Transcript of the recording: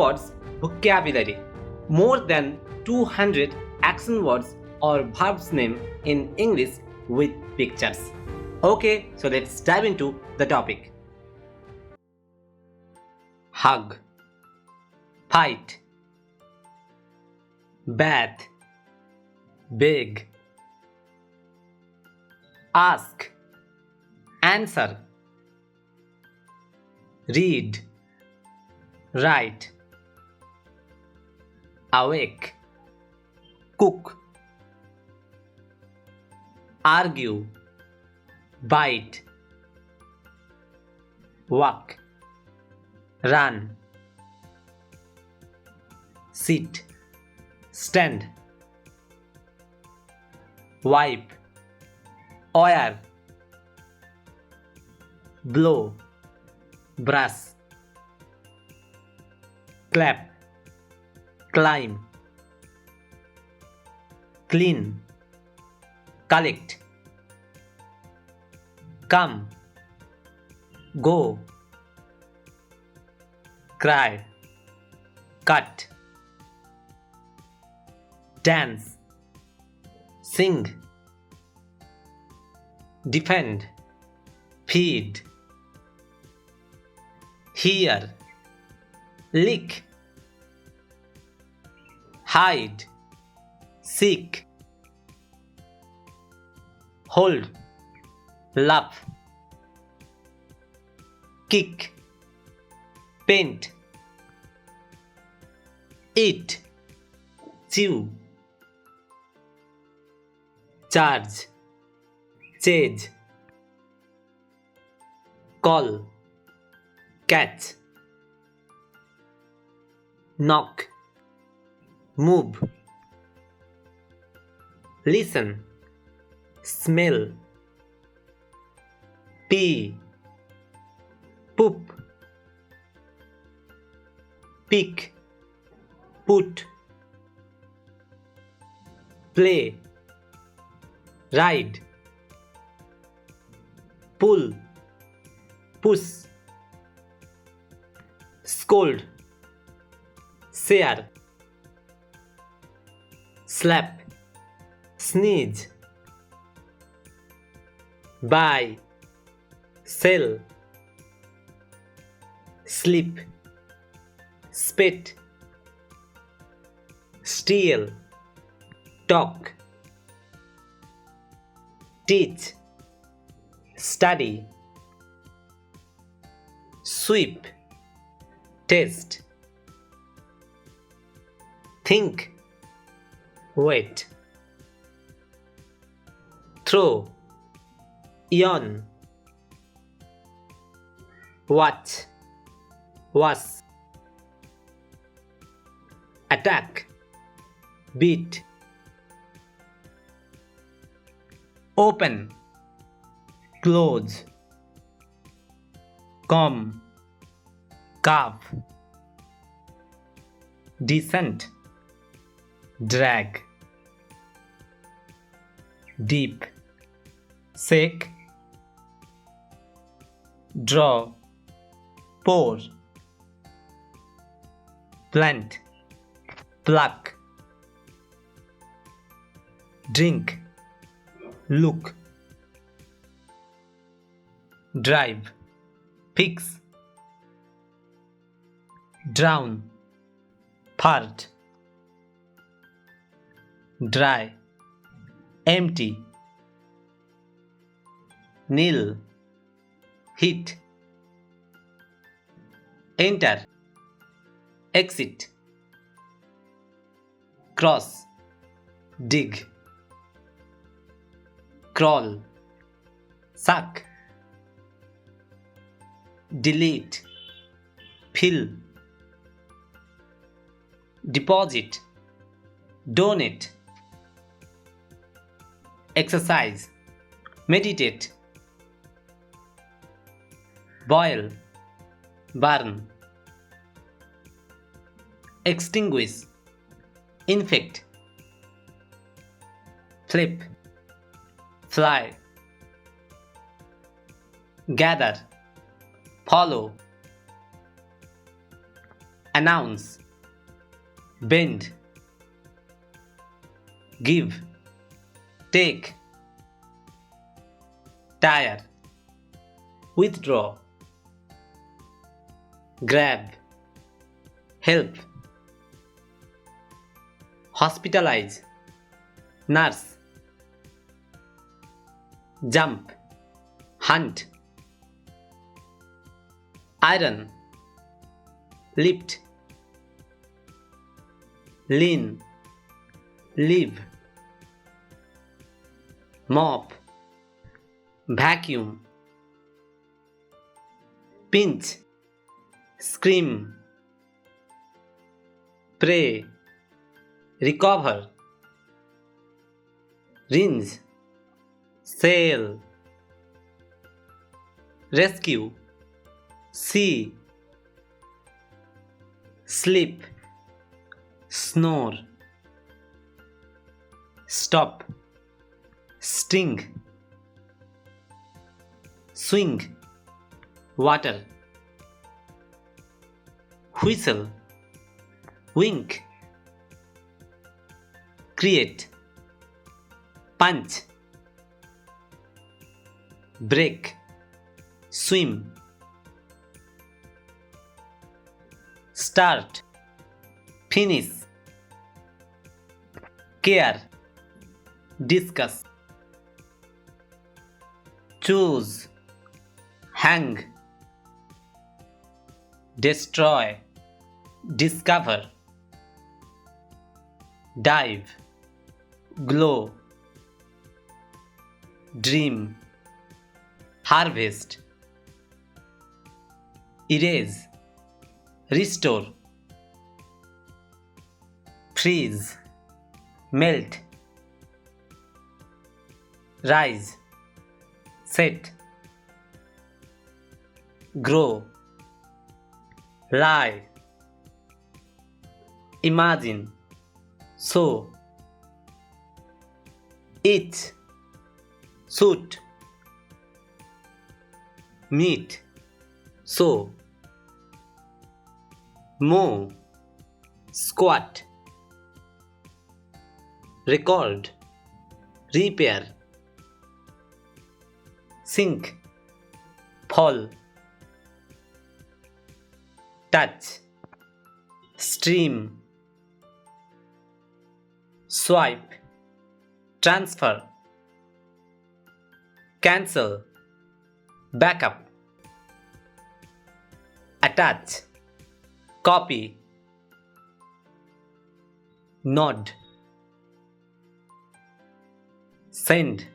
words vocabulary. More than 200 action words or verbs name in English with pictures. Okay, so let's dive into the topic. Hug, fight, bath, beg, ask, answer, read, write, awake, cook, argue, bite, walk, run, sit, stand, wipe, oil, blow, brush, clap, climb, clean, collect, come, go, cry, cut, dance, sing, defend, feed, hear, lick, hide, seek, hold, laugh, kick, paint, eat, chew, charge, chase, call, catch, knock, move, listen, smell, pee, poop, pick, put, play, ride, pull, push, scold, share, slap, sneeze, buy, sell, sleep, spit, steal, talk, teach, study, sweep, taste, think, wait, throw, yawn, watch, was, attack, beat, open, close, comb, carve, descent, drag, deep, shake, draw, pour, plant, pluck, drink, look, drive, fix, drown, part, dry, empty, kneel, hit, enter, exit, cross, dig, crawl, suck, delete, fill, deposit, donate, exercise, meditate, boil, burn, extinguish, infect, flip, fly, gather, follow, announce, bend, give, take, tire, withdraw, grab, help, hospitalize, nurse, jump, hunt, iron, lift, lean, live, mop, vacuum, pinch, scream, pray, recover, rinse, sail, rescue, see, sleep, snore, stop, sting, swing, water, whistle, wink, create, punch, break, swim, start, finish, care, discuss, choose, hang, destroy, discover, dive, glow, dream, harvest, erase, restore, freeze, melt, rise, set, grow, lie, imagine, sow, eat, suit, meet, sow, mow, squat, record, repair, sink, fall, touch, stream, swipe, transfer, cancel, backup, attach, copy, nod, send,